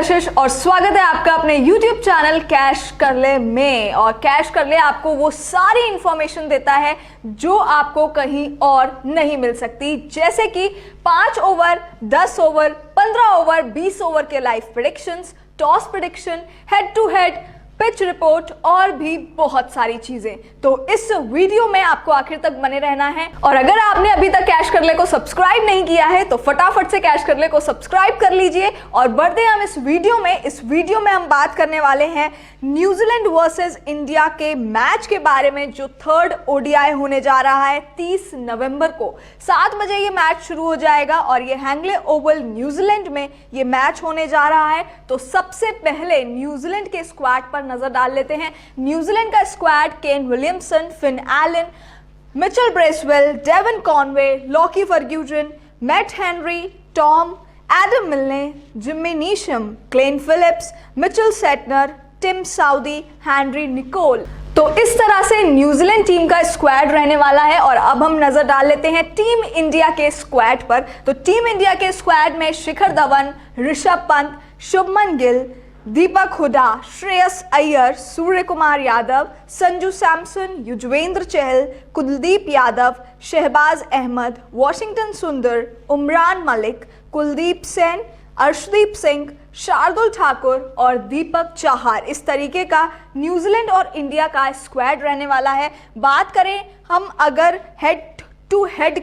कशिश और स्वागत है आपका अपने YouTube चैनल कैश कर ले में। और कैश कर ले आपको वो सारी इंफॉर्मेशन देता है जो आपको कहीं और नहीं मिल सकती, जैसे कि 5 ओवर, 10 ओवर, 15 ओवर, 20 ओवर के live predictions, toss prediction, head to head, pitch report और भी बहुत सारी चीजें। तो इस वीडियो में आपको आखिर तक बने रहना है। और अगर आपने अभी तक कैश कर ले को सब्सक्राइब नहीं किया है तो फटाफट से कैश कर ले को सब्सक्राइब कर लीजिए। और बढ़ते हैं हम इस वीडियो में हम बात करने वाले हैं न्यूजीलैंड वर्सेस इंडिया के मैच के बारे में, जो थर्ड ओडीआई होने जा रहा है 30 नवंबर को 7 बजे ये मैच शुरू हो जाएगा और ये हैंगले ओवल न्यूजीलैंड में ये मैच होने जा रहा है। तो सबसे पहले न्यूजीलैंड के स्क्वाड पर नजर डाल लेते हैं। न्यूजीलैंड का squad Kane Williamson, Finn Allen, Michael Bracewell, Devon Conway, Lockie Ferguson, Matt Henry, Tom, Adam Milne, Jimmy Neesham, Glenn Phillips, Mitchell Santner, Tim Southee, Henry Nicholls. तो इस तरह से न्यूजीलैंड टीम का स्क्वाड रहने वाला है। और अब हम नजर डाल लेते हैं टीम इंडिया के स्क्वाड पर। तो टीम इंडिया के स्क्वाड में शिखर धवन, ऋषभ पंत, शुभमन गिल, दीपक हुडा, श्रेयस अय्यर, सूर्य कुमार यादव, संजू सैमसन, युजवेंद्र चहल, कुलदीप यादव, शहबाज अहमद, वॉशिंगटन सुंदर, उमरान मलिक, कुलदीप सेन, अर्शदीप सिंह, शार्दुल ठाकुर और दीपक चाहर। इस तरीके का न्यूजीलैंड और इंडिया का स्क्वाड रहने वाला है। बात करें हम अगर हेड टू हेड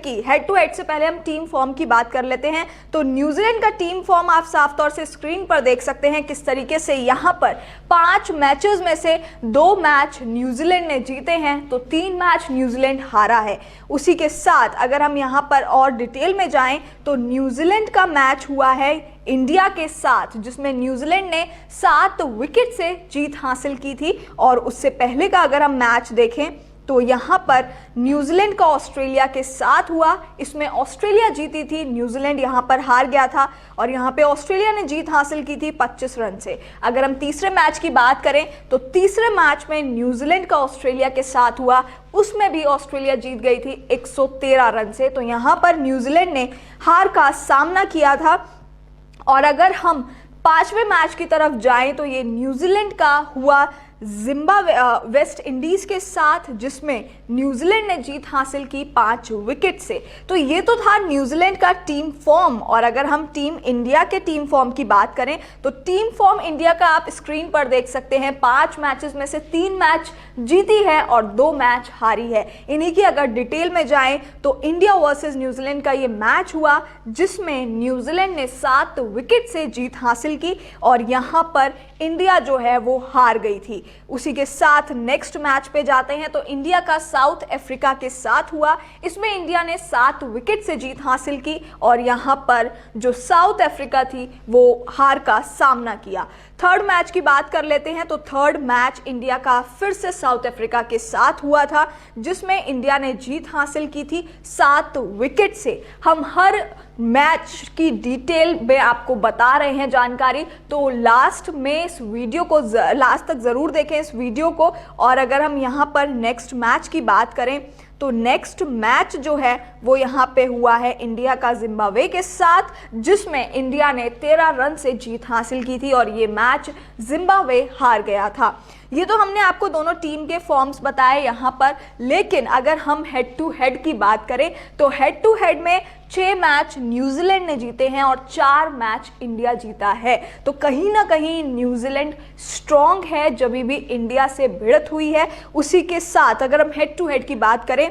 से पहले हम टीम फॉर्म की बात कर लेते हैं। तो न्यूजीलैंड का टीम फॉर्म आप साफ तौर से स्क्रीन पर देख सकते हैं किस तरीके से। यहाँ पर 5 मैचेस में से 2 मैच न्यूजीलैंड ने जीते हैं, तो 3 मैच न्यूजीलैंड हारा है। उसी के साथ अगर हम यहाँ पर और डिटेल में जाएं तो न्यूजीलैंड का मैच हुआ है इंडिया के साथ, जिसमें न्यूजीलैंड ने 7 विकेट से जीत हासिल की थी। और उससे पहले का अगर हम मैच देखें तो यहाँ पर न्यूजीलैंड का ऑस्ट्रेलिया के साथ हुआ। इसमें ऑस्ट्रेलिया जीती थी, न्यूजीलैंड यहाँ पर हार गया था। और यहाँ पे ऑस्ट्रेलिया ने जीत हासिल की थी 25 रन से। अगर हम तीसरे मैच की बात करें तो तीसरे मैच में न्यूजीलैंड का ऑस्ट्रेलिया के साथ हुआ, उसमें भी ऑस्ट्रेलिया जीत गई थी 113 रन से। तो यहाँ पर न्यूजीलैंड ने हार का सामना किया था। और अगर हम 5वें मैच की तरफ जाएं तो ये न्यूजीलैंड का हुआ वेस्ट इंडीज के साथ, जिसमें न्यूजीलैंड ने जीत हासिल की 5 विकेट से। तो ये तो था न्यूजीलैंड का टीम फॉर्म। और अगर हम टीम इंडिया के टीम फॉर्म की बात करें तो टीम फॉर्म इंडिया का आप स्क्रीन पर देख सकते हैं। 5 मैचेस में से 3 मैच जीती है और 2 मैच हारी है। इन्हीं की अगर डिटेल में जाएं तो इंडिया वर्सेस न्यूजीलैंड का ये मैच हुआ, जिसमें न्यूजीलैंड ने 7 विकेट से जीत हासिल की और यहाँ पर इंडिया जो है वो हार गई थी। उसी के साथ नेक्स्ट मैच पे जाते हैं तो इंडिया का साउथ अफ्रीका के साथ हुआ। इसमें इंडिया ने 7 विकेट से जीत हासिल की और यहाँ पर जो साउथ अफ्रीका थी वो हार का सामना किया। थर्ड मैच की बात कर लेते हैं तो थर्ड मैच इंडिया का फिर से साउथ अफ्रीका के साथ हुआ था, जिसमें इंडिया ने जीत हासिल की थी 7 विकेट से। हम हर मैच की डिटेल में आपको बता रहे हैं जानकारी, तो लास्ट में इस वीडियो को लास्ट तक ज़रूर देखें इस वीडियो को। और अगर हम यहाँ पर नेक्स्ट मैच की बात करें तो नेक्स्ट मैच जो है वो यहाँ पे हुआ है इंडिया का जिम्बाब्वे के साथ, जिसमें इंडिया ने 13 रन से जीत हासिल की थी और ये मैच जिम्बाब्वे हार गया था। ये तो हमने आपको दोनों टीम के फॉर्म्स बताए यहाँ पर। लेकिन अगर हम हेड टू हेड की बात करें तो हेड टू हेड में 6 मैच न्यूजीलैंड ने जीते हैं और 4 मैच इंडिया जीता है। तो कहीं ना कहीं न्यूजीलैंड स्ट्रॉन्ग है जब भी इंडिया से भिड़त हुई है। उसी के साथ अगर हम हेड टू हेड की बात करें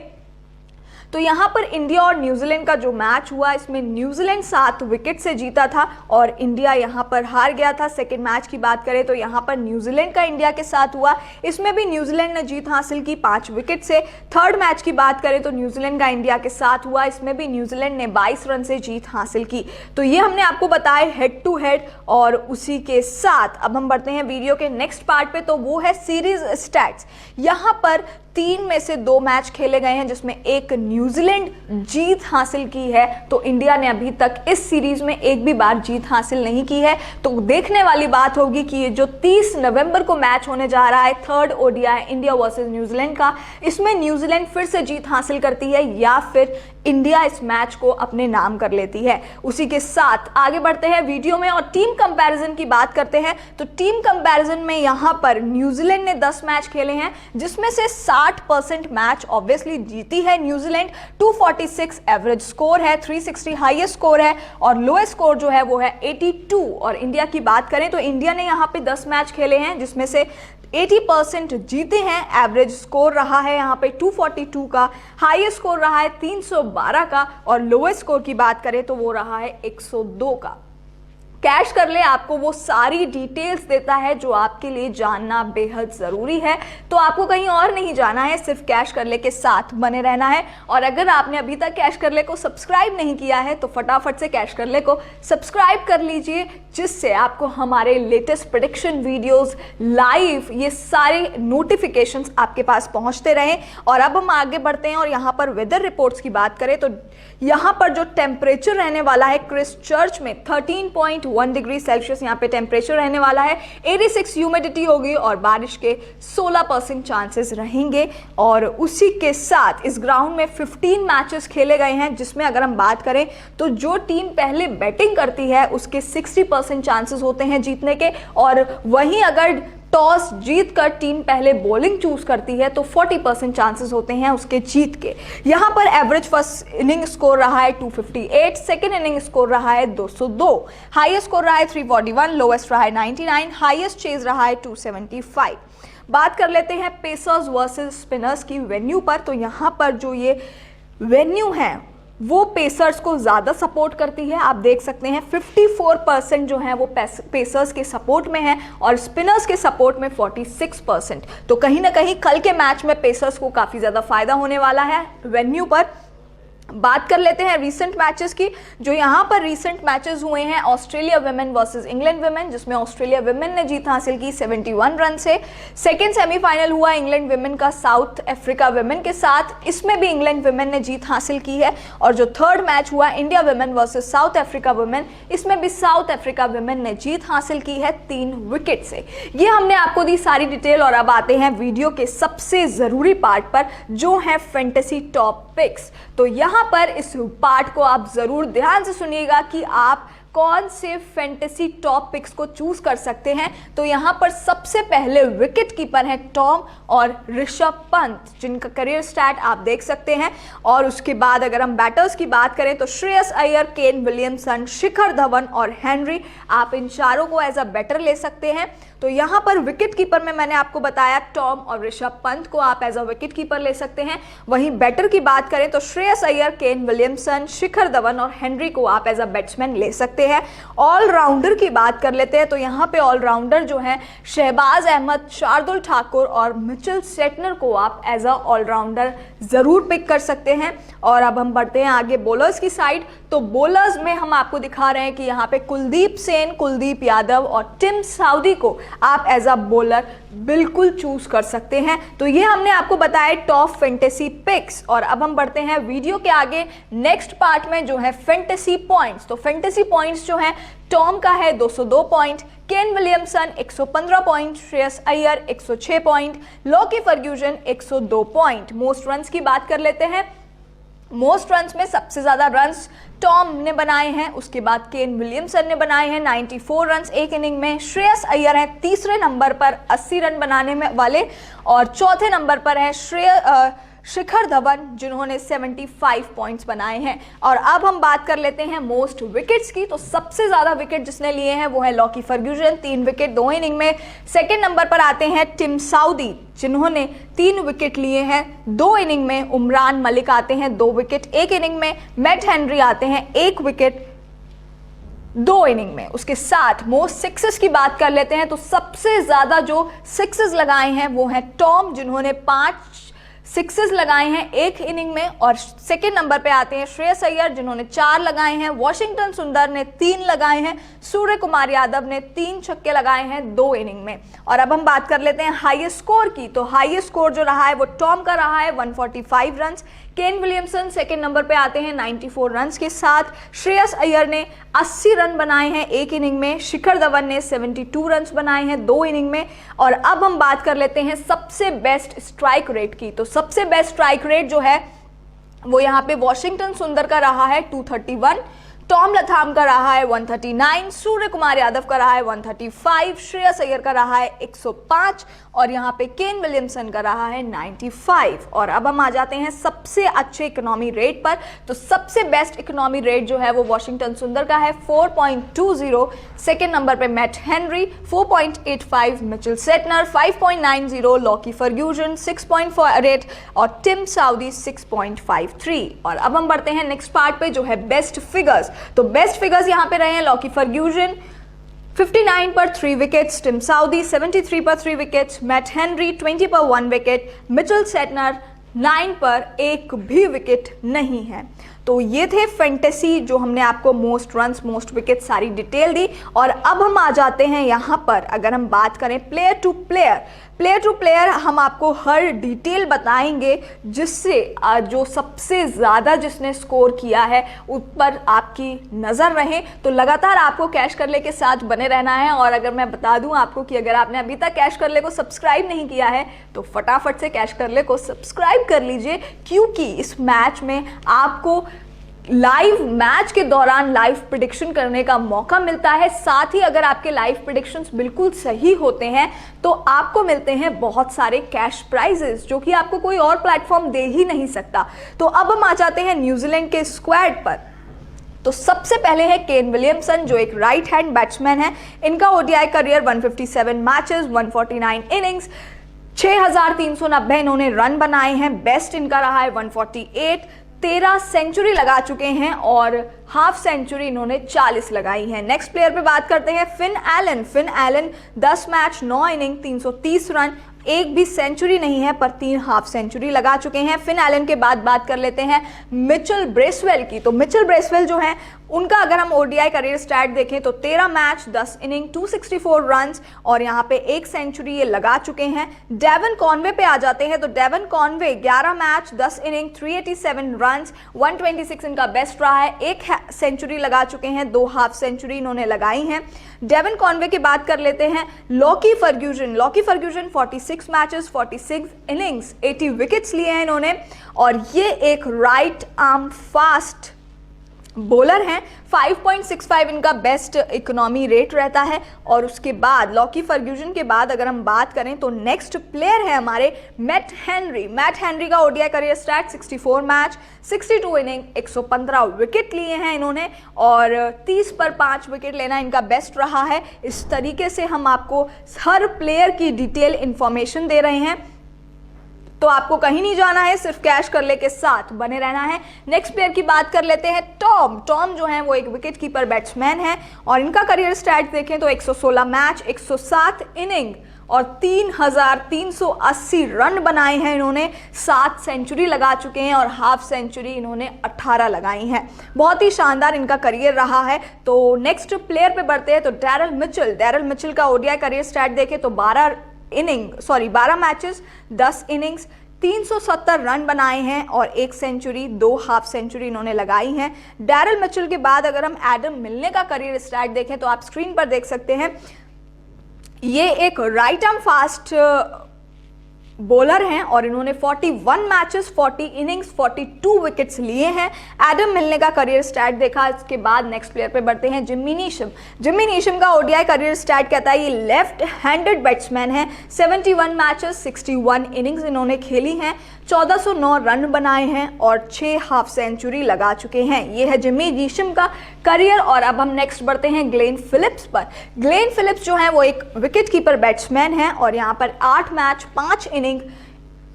तो यहाँ पर इंडिया और न्यूजीलैंड का जो मैच हुआ, इसमें न्यूजीलैंड 7 विकेट से जीता था और इंडिया यहाँ पर हार गया था। सेकेंड मैच की बात करें तो यहाँ पर न्यूजीलैंड का इंडिया के साथ हुआ, इसमें भी न्यूजीलैंड ने जीत हासिल की 5 विकेट से। थर्ड मैच की बात करें तो न्यूजीलैंड का इंडिया के साथ हुआ, इसमें भी न्यूजीलैंड ने 22 रन से जीत हासिल की। तो ये हमने आपको बताया हेड टू हेड। और उसी के साथ अब हम बढ़ते हैं वीडियो के नेक्स्ट पार्ट पे, तो वो है सीरीज स्टैट्स। यहाँ पर 3 में से 2 मैच खेले गए हैं, जिसमें एक न्यूजीलैंड जीत हासिल की है। तो इंडिया ने अभी तक इस सीरीज में एक भी बार जीत हासिल नहीं की है। तो देखने वाली बात होगी कि ये जो 30 नवंबर को मैच होने जा रहा है, 3rd ODI India versus New Zealand का, इसमें न्यूजीलैंड फिर से जीत हासिल करती है या फिर इंडिया इस मैच को अपने नाम कर लेती है। उसी के साथ आगे बढ़ते हैं वीडियो में और टीम कंपैरिजन की बात करते हैं। तो टीम कंपैरिजन में यहां पर न्यूजीलैंड ने 10 मैच खेले हैं, जिसमें से 60% मैच ऑब्वियसली जीती है न्यूजीलैंड। 246 एवरेज स्कोर है, 360 हाईएस्ट स्कोर है और लोएस्ट स्कोर जो है वो है 82। और इंडिया की बात करें तो इंडिया ने यहां पे 10 मैच खेले हैं, जिसमें से 80% जीते हैं। एवरेज स्कोर रहा है यहाँ पे 242 का, हाईएस्ट स्कोर रहा है 312 का और लोएस्ट स्कोर की बात करें तो वो रहा है 102 का। कैश कर ले आपको वो सारी डिटेल्स देता है जो आपके लिए जानना बेहद ज़रूरी है। तो आपको कहीं और नहीं जाना है, सिर्फ कैश कर ले के साथ बने रहना है। और अगर आपने अभी तक कैश कर ले को सब्सक्राइब नहीं किया है तो फटाफट से कैश कर ले को सब्सक्राइब कर लीजिए, जिससे आपको हमारे लेटेस्ट प्रेडिक्शन वीडियोस, लाइव, ये सारे नोटिफिकेशंस आपके पास पहुंचते रहें। और अब हम आगे बढ़ते हैं और यहाँ पर वेदर रिपोर्ट्स की बात करें तो यहाँ पर जो टेम्परेचर रहने वाला है क्राइस्टचर्च में 13.1 डिग्री सेल्सियस यहाँ पे टेम्परेचर रहने वाला है। 86 ह्यूमिडिटी होगी और बारिश के 16% चांसेस रहेंगे। और उसी के साथ इस ग्राउंड में 15 मैचेस खेले गए हैं, जिसमें अगर हम बात करें तो जो टीम पहले बैटिंग करती है उसके 60% चांसेस होते हैं जीतने के, और वहीं अगर टॉस जीत कर टीम पहले बॉलिंग चूज करती है तो 40% चांसेस होते हैं उसके जीत के। यहां पर एवरेज फर्स्ट इनिंग स्कोर रहा है 258, सेकेंड इनिंग स्कोर रहा है 202, हाईएस्ट स्कोर रहा है 341, लोएस्ट रहा है 99, हाईएस्ट चेज रहा है 275। बात कर लेते हैं पेसर्स वर्सेस स्पिनर्स की वेन्यू पर। तो यहां पर जो ये वेन्यू है वो पेसर्स को ज़्यादा सपोर्ट करती है। आप देख सकते हैं 54% जो है वो पेसर्स के सपोर्ट में है और स्पिनर्स के सपोर्ट में 46%। तो कहीं ना कहीं कल के मैच में पेसर्स को काफ़ी ज़्यादा फायदा होने वाला है वेन्यू पर। बात कर लेते हैं रीसेंट मैचेस की। जो यहाँ पर रीसेंट मैचेस हुए हैं, Australia women versus England women, जिसमें ऑस्ट्रेलिया विमेन ने जीत हासिल की 71 रन से। सेकेंड सेमीफाइनल हुआ इंग्लैंड विमेन का साउथ अफ्रीका विमेन के साथ, इसमें भी इंग्लैंड विमेन ने जीत हासिल की है। और जो थर्ड मैच हुआ India women versus south Africa women, इसमें भी साउथ अफ्रीका विमेन ने जीत हासिल की है 3 विकेट से। ये हमने आपको दी सारी डिटेल और अब आते हैं वीडियो के सबसे ज़रूरी पार्ट पर, जो है फैंटेसी टॉप पिक्स। तो यहाँ पर इस पार्ट को आप जरूर ध्यान से सुनिएगा कि आप कौन से फैंटेसी टॉप पिक्स को चूज कर सकते हैं। तो यहां पर सबसे पहले विकेट कीपर है टॉम और ऋषभ पंत, जिनका करियर स्टैट आप देख सकते हैं। और उसके बाद अगर हम बैटर्स की बात करें तो श्रेयस अय्यर, केन विलियमसन, शिखर धवन और हेनरी, आप इन चारों को एज अ बैटर ले सकते हैं। तो यहाँ पर विकेट कीपर में मैंने आपको बताया टॉम और ऋषभ पंत को आप एज अ विकेट कीपर ले सकते हैं। वहीं बैटर की बात करें तो श्रेयस अय्यर, केन विलियमसन, शिखर धवन और हेनरी को आप एज अ बैट्समैन ले सकते हैं। ऑलराउंडर की बात कर लेते हैं तो यहाँ पे ऑलराउंडर जो है शहबाज अहमद, शार्दुल ठाकुर और मिचेल सेटनर को आप एज अ ऑलराउंडर जरूर पिक कर सकते हैं। और अब हम बढ़ते हैं आगे बॉलर्स की साइड। तो बॉलर्स में हम आपको दिखा रहे हैं कि यहाँ पे कुलदीप सेन, कुलदीप यादव और टिम साउदी को आप एज अ बॉलर बिल्कुल चूज कर सकते हैं। तो ये हमने आपको बताया टॉप फैंटेसी पिक्स। और अब हम बढ़ते हैं वीडियो के आगे नेक्स्ट पार्ट में, जो है फैंटेसी पॉइंट्स। तो फैंटेसी पॉइंट्स जो है टॉम का है 202 point, Kane Williamson 115 point, Shreyas Iyer 106 point, Lockie Ferguson 102 point. Most runs की बात कर लेते हैं। मोस्ट रन्स में सबसे ज़्यादा रन्स टॉम ने बनाए हैं, उसके बाद केन विलियमसन ने बनाए हैं 94 रन्स एक इनिंग में। श्रेयस अय्यर हैं तीसरे नंबर पर 80 रन बनाने में वाले, और चौथे नंबर पर है शिखर धवन, जिन्होंने 75 पॉइंट्स बनाए हैं। और अब हम बात कर लेते हैं मोस्ट विकेट्स की। तो सबसे ज़्यादा विकेट जिसने लिए हैं वो है लॉकी फर्ग्यूसन, 3 विकेट 2 इनिंग में। सेकेंड नंबर पर आते हैं टिम साउदी, जिन्होंने 3 विकेट लिए हैं 2 इनिंग में। उमरान मलिक आते हैं 2 विकेट 1 इनिंग में। मैट हेनरी आते हैं 1 विकेट 2 इनिंग में। उसके साथ मोस्ट सिक्सेस की बात कर लेते हैं तो सबसे ज़्यादा जो सिक्सेस लगाए हैं वो हैं टॉम, जिन्होंने 5 सिक्सेस लगाए हैं एक इनिंग में। और सेकेंड नंबर पे आते हैं श्रेयस अय्यर जिन्होंने 4 लगाए हैं, वॉशिंगटन सुंदर ने 3 लगाए हैं, सूर्य कुमार यादव ने 3 छक्के लगाए हैं 2 इनिंग में। और अब हम बात कर लेते हैं हाईएस्ट स्कोर की। तो हाईएस्ट स्कोर जो रहा है वो टॉम का रहा है 145 run. Kane Williamson second number पे आते हैं 94 रन के साथ। श्रेयस अय्यर ने 80 रन बनाए हैं एक इनिंग में। शिखर धवन ने 72 रन बनाए हैं 2 इनिंग में। और अब हम बात कर लेते हैं सबसे बेस्ट स्ट्राइक रेट की। तो सबसे बेस्ट स्ट्राइक रेट जो है वो यहाँ पे वॉशिंगटन सुंदर का रहा है 231, टॉम लथाम का रहा है 139, सूर्य कुमार यादव का रहा है 135, श्रेयस अय्यर का रहा है 105 और यहाँ पे केन विलियमसन का रहा है 95। और अब हम आ जाते हैं सबसे अच्छे इकोनॉमी रेट पर। तो सबसे बेस्ट इकोनॉमी रेट जो है वो वॉशिंगटन सुंदर का है 4.20, सेकेंड नंबर पे Matt Henry 4.85, Mitchell Santner 5.90, Lockie Ferguson 6.48 और टिम साउदी 6.53। और अब हम बढ़ते हैं नेक्स्ट पार्ट पे जो है बेस्ट फिगर्स। तो बेस्ट फिगर्स यहां पे रहे हैं लॉकी फर्ग्यूसन 59 पर 3 विकेट्स, टिम साउदी 73 पर 3 विकेट्स, मैट हेनरी 20 पर 1 विकेट, मिचेल सेटनर 9 पर 1 भी विकेट नहीं है। तो ये थे फैंटेसी जो हमने आपको मोस्ट रन्स मोस्ट विकेट सारी डिटेल दी। और अब हम आ जाते हैं यहाँ पर अगर हम बात करें प्लेयर टू प्लेयर हम आपको हर डिटेल बताएंगे जिससे जो सबसे ज़्यादा जिसने स्कोर किया है उस पर आपकी नज़र रहे। तो लगातार आपको कैश करले के साथ बने रहना है। और अगर मैं बता दूं आपको कि अगर आपने अभी तक कैश करले को सब्सक्राइब नहीं किया है तो फटाफट से कैश करले को सब्सक्राइब कर लीजिए, क्योंकि इस मैच में आपको लाइव मैच के दौरान लाइव प्रेडिक्शन करने का मौका मिलता है। साथ ही अगर आपके लाइव प्रेडिक्शंस बिल्कुल सही होते हैं तो आपको मिलते हैं बहुत सारे कैश प्राइजेस जो कि आपको कोई और प्लेटफॉर्म दे ही नहीं सकता। तो अब हम आ जाते हैं न्यूजीलैंड के स्क्वाड पर। तो सबसे पहले है केन विलियमसन जो एक राइट हैंड बैट्समैन है। इनका ओडीआई करियर 157 मैचेस 149 इनिंग्स 6390 इन्होंने रन बनाए हैं। बेस्ट इनका रहा है 148, 13 सेंचुरी लगा चुके हैं और हाफ सेंचुरी इन्होंने 40 लगाई है। नेक्स्ट प्लेयर पे बात करते हैं Finn Allen 10 match 9 inning 330 run, एक भी सेंचुरी नहीं है पर 3 हाफ सेंचुरी लगा चुके हैं। फिन एलन के बाद बात कर लेते हैं मिचेल ब्रेसवेल की। तो मिचेल ब्रेसवेल जो है उनका अगर हम ओडीआई करियर स्टैट देखें तो 13 मैच 10 इनिंग 264 रन्स और यहाँ पे 1 सेंचुरी ये लगा चुके हैं। डेवन कॉनवे पे आ जाते हैं। तो Devon Conway 11 match 10 inning 387 runs 126 इनका बेस्ट रहा है, 1 सेंचुरी लगा चुके हैं, 2 हाफ सेंचुरी इन्होंने लगाई हैं। डेवन कॉनवे की बात कर लेते हैं Lockie Ferguson 46 matches 46 innings 80 wickets लिए हैं इन्होंने और ये एक राइट आर्म फास्ट बॉलर हैं। 5.65 इनका बेस्ट इकोनॉमी रेट रहता है। और उसके बाद लॉकी फर्ग्यूसन के बाद अगर हम बात करें तो नेक्स्ट प्लेयर है हमारे मैट हेनरी का ODI career stat 64 match 62 inning 115 wicket लिए हैं इन्होंने और 30 पर 5 विकेट लेना इनका बेस्ट रहा है। इस तरीके से हम आपको हर प्लेयर की डिटेल इंफॉर्मेशन दे रहे हैं। तो आपको कहीं नहीं जाना है, सिर्फ कैश करले के साथ बने रहना है। नेक्स्ट प्लेयर की बात कर लेते हैं टॉम जो है वो एक विकेट कीपर बैट्समैन है और इनका करियर स्टैट देखें तो 116 मैच 107 इनिंग और 3380 रन बनाए हैं इन्होंने, 7 सेंचुरी लगा चुके हैं और हाफ सेंचुरी इन्होंने 18 लगाई हैं। बहुत ही शानदार इनका करियर रहा है। तो नेक्स्ट प्लेयर पे बढ़ते हैं तो डैरल मिचेल का ओडीआई करियर स्टैट देखें तो 12 मैचेस 10 इनिंग्स 370 रन बनाए हैं और 1 सेंचुरी 2 हाफ सेंचुरी इन्होंने लगाई हैं। डैरल मिचेल के बाद अगर हम एडम मिलने का करियर स्टार्ट देखें तो आप स्क्रीन पर देख सकते हैं ये एक राइट आर्म फास्ट बॉलर हैं और इन्होंने 41 मैचेस 40 इनिंग्स 42 विकेट्स लिए हैं। एडम मिलने का करियर स्टैट देखा। इसके बाद नेक्स्ट प्लेयर पे बढ़ते हैं जिम्मी नीशम का ओडीआई करियर स्टैट कहता है ये लेफ्ट हैंडेड बैट्समैन है। 71 मैचेस 61 इनिंग्स इन्होंने खेली हैं, 1409 रन बनाए हैं और 6 हाफ सेंचुरी लगा चुके हैं। ये है जिम्मी नीशम का करियर। और अब हम नेक्स्ट बढ़ते हैं ग्लेन फिलिप्स पर। ग्लेन फिलिप्स जो है वो एक विकेट कीपर बैट्समैन है और यहाँ पर 8 मैच 5 इनिंग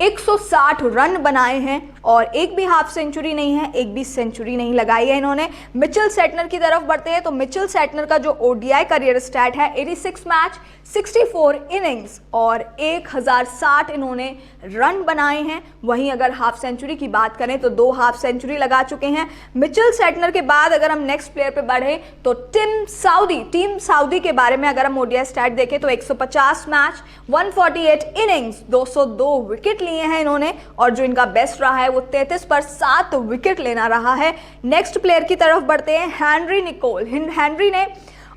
160 रन बनाए हैं और एक भी हाफ सेंचुरी नहीं है, एक भी सेंचुरी नहीं लगाई है इन्होंने। मिचेल सेटनर की तरफ बढ़ते हैं तो मिचेल सेटनर का जो ओडीआई करियर स्टैट है 86 मैच 64 इनिंग्स और 1060 इन्होंने रन बनाए हैं। वहीं अगर हाफ सेंचुरी की बात करें तो 2 हाफ सेंचुरी लगा चुके हैं। मिचेल सेटनर के बाद अगर हम नेक्स्ट प्लेयर पे बढ़े तो टीम साउदी के बारे में अगर हम ओडीआई स्टैट देखें तो 150 मैच 148 इनिंग्स 202 विकेट लिए हैं इन्होंने और जो इनका बेस्ट रहा है वो 33 पर 7 विकेट लेना रहा है। नेक्स्ट प्लेयर की तरफ बढ़ते हैं, हेनरी निकोल। हेनरी ने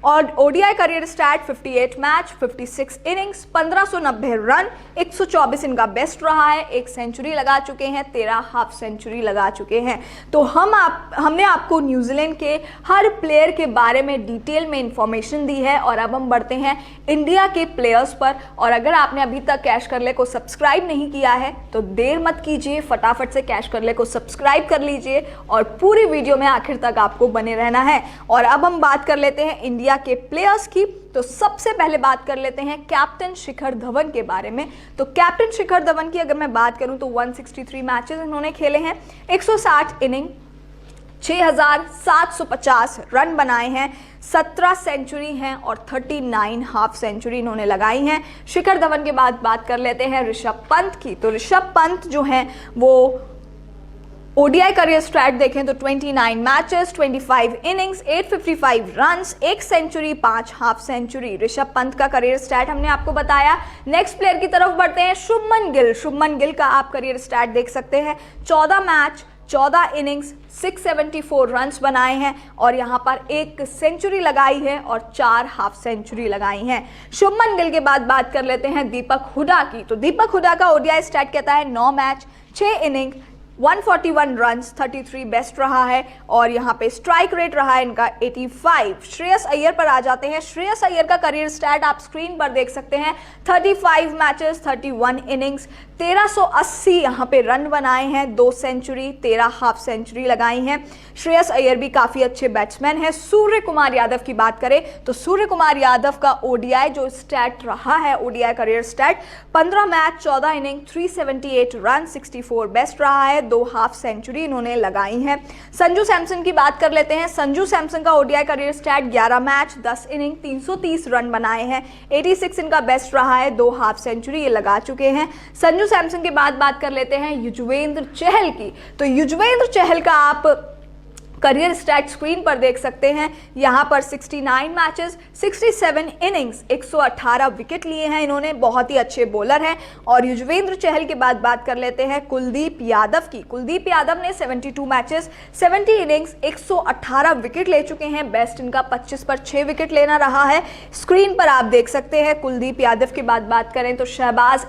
और ODI career stat 58 match 56 innings 1590 run 124 इनका बेस्ट रहा है। 1 सेंचुरी लगा चुके हैं, 13 हाफ सेंचुरी लगा चुके हैं। तो हमने आपको न्यूजीलैंड के हर प्लेयर के बारे में डिटेल में इंफॉर्मेशन दी है और अब हम बढ़ते हैं इंडिया के प्लेयर्स पर। और अगर आपने अभी तक कैश कर ले को सब्सक्राइब नहीं किया है तो देर मत कीजिए, फटाफट से कैश कर ले को सब्सक्राइब कर लीजिए और पूरी वीडियो में आखिर तक आपको बने रहना है। और अब हम बात कर लेते हैं इंडिया के प्लेयर्स की। तो सबसे पहले बात कर लेते हैं कैप्टन शिखर धवन के बारे में। तो कैप्टन शिखर धवन की अगर मैं बात करूं तो 163 मैचेस इन्होंने खेले हैं, 160 इनिंग, 6750 रन बनाए हैं, 17 सेंचुरी हैं और 39 हाफ सेंचुरी इन्होंने लगाई हैं। शिखर धवन के बाद बात कर लेते हैं ऋषभ पंत की। तो ऋषभ पंत जो हैं वो ओडीआई करियर स्टैट देखें तो 29 matches 25 innings 855 runs, 1 century 5 half century Rishabh Pant का करियर स्टैट हमने आपको बताया। नेक्स्ट प्लेयर की तरफ बढ़ते हैं, शुभमन गिल। शुभमन गिल का आप करियर स्टैट देख सकते हैं, 14 मैच 14 इनिंग्स 674 रन्स बनाए हैं और यहाँ पर 1 सेंचुरी लगाई है और 4 हाफ सेंचुरी लगाई हैं। शुभमन गिल के बाद बात कर लेते हैं दीपक हुडा की। तो दीपक हुडा का ओडीआई स्टैट कहता है 9 मैच 6 इनिंग 141 रन्स 33 बेस्ट रहा है और यहाँ पे स्ट्राइक रेट रहा है इनका 85। श्रेयस अय्यर पर आ जाते हैं। श्रेयस अय्यर का करियर स्टैट आप स्क्रीन पर देख सकते हैं, 35 मैचेस 31 इनिंग्स 1380 यहाँ पे रन बनाए हैं, 2 सेंचुरी 13 हाफ सेंचुरी लगाई हैं। श्रेयस अय्यर भी काफ़ी अच्छे बैट्समैन हैं। सूर्य कुमार यादव की बात करें तो सूर्य कुमार यादव का ओडीआई जो स्टैट रहा है, ODI career stat 15 match 14 inning 378 run 64 best रहा है, 2 हाफ सेंचुरी इन्होंने लगाई हैं। संजू सैमसन की बात कर लेते हैं। संजू सैमसन का ODI career stat 11 match 10 inning 330 run बनाए हैं, 86 इनका बेस्ट रहा है, 2 हाफ सेंचुरी ये लगा चुके हैं। संजू सैमसन के बाद बात कर लेते हैं युजवेंद्र चहल की। तो युजवेंद्र चहल का आप करियर स्टैट स्क्रीन पर देख सकते हैं, यहाँ पर 69 मैचेस 67 इनिंग्स 118 विकेट लिए हैं इन्होंने, बहुत ही अच्छे बॉलर हैं। और युजवेंद्र चहल के बाद बात कर लेते हैं कुलदीप यादव की। कुलदीप यादव ने 72 मैचेस 70 इनिंग्स 118 विकेट ले चुके हैं, बेस्ट इनका 25 पर 6 विकेट लेना रहा है। स्क्रीन पर आप देख सकते हैं। कुलदीप यादव के बाद बात करें तो शहबाज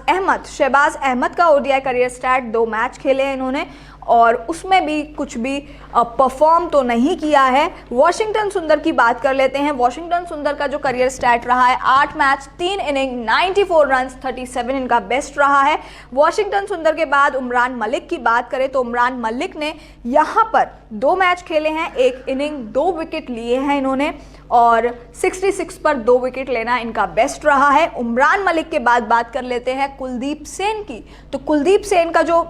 अहमद का ओडीआई करियर स्टैट 2 मैच खेले हैं इन्होंने और उसमें भी कुछ भी परफॉर्म तो नहीं किया है। वॉशिंगटन सुंदर की बात कर लेते हैं। वॉशिंगटन सुंदर का जो करियर स्टैट रहा है 8 मैच 3 इनिंग 94 रन्स 37 इनका बेस्ट रहा है। वॉशिंगटन सुंदर के बाद उमरान मलिक की बात करें तो उमरान मलिक ने यहाँ पर 2 मैच खेले हैं, 1 इनिंग 2 विकेट लिए हैं इन्होंने और 66 पर 2 विकेट लेना इनका बेस्ट रहा है। उमरान मलिक के बाद बात कर लेते हैं कुलदीप सेन की। तो कुलदीप सेन का जो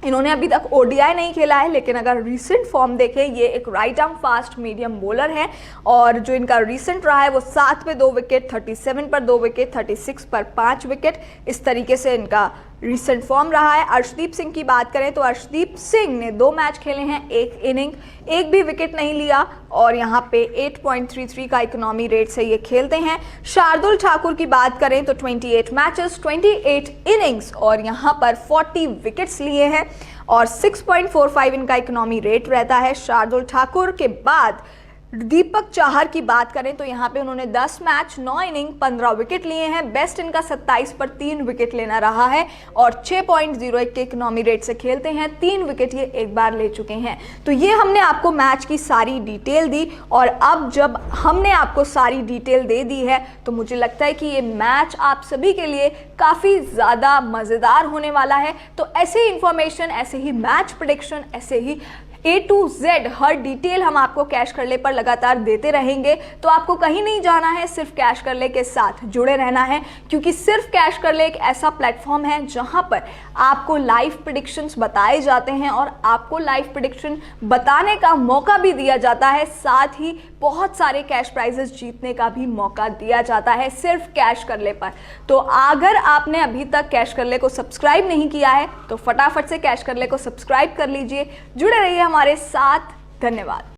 इन्होंने अभी तक ओडीआई नहीं खेला है, लेकिन अगर रीसेंट फॉर्म देखें ये एक right arm fast medium bowler है और जो इनका रीसेंट रहा है वो 7 पे 2 विकेट, 37 पर 2 विकेट, 36 पर 5 विकेट, इस तरीके से इनका रीसेंट फॉर्म रहा है। अर्शदीप सिंह की बात करें तो अर्शदीप सिंह ने 2 मैच खेले हैं, 1 इनिंग 1 भी विकेट नहीं लिया और यहाँ पे 8.33 का इकोनॉमी रेट से ये खेलते हैं। शार्दुल ठाकुर की बात करें तो 28 मैचेस 28 इनिंग्स और यहाँ पर 40 विकेट्स लिए हैं और 6.45 इनका इकोनॉमी रेट रहता है। शार्दुल ठाकुर के बाद दीपक चाहर की बात करें तो यहाँ पे उन्होंने 10 मैच 9 इनिंग 15 विकेट लिए हैं, बेस्ट इनका 27 पर 3 विकेट लेना रहा है और 6.01 के इकोनॉमी रेट से खेलते हैं, 3 विकेट ये एक बार ले चुके हैं। तो ये हमने आपको मैच की सारी डिटेल दी और अब जब हमने आपको सारी डिटेल दे दी है तो मुझे लगता है कि ये मैच आप सभी के लिए काफ़ी ज़्यादा मज़ेदार होने वाला है। तो ऐसे ही इंफॉर्मेशन, ऐसे ही मैच प्रेडिक्शन, ऐसे ही A to Z her detail हम आपको कैश कर ले पर लगातार देते रहेंगे। तो आपको कहीं नहीं जाना है, सिर्फ कैश कर ले के साथ जुड़े रहना है, क्योंकि सिर्फ कैश कर ले एक ऐसा प्लेटफॉर्म है जहां पर आपको लाइव प्रेडिक्शंस बताए जाते हैं और आपको लाइव प्रेडिक्शन बताने का मौका भी दिया जाता है, साथ ही बहुत सारे कैश प्राइजेस जीतने का भी मौका दिया जाता है सिर्फ कैश कर ले पर। तो अगर आपने अभी तक कैश कर ले को सब्सक्राइब नहीं किया है तो फटाफट से कैश कर ले को सब्सक्राइब कर लीजिए। जुड़े रहिए हमारे साथ। धन्यवाद।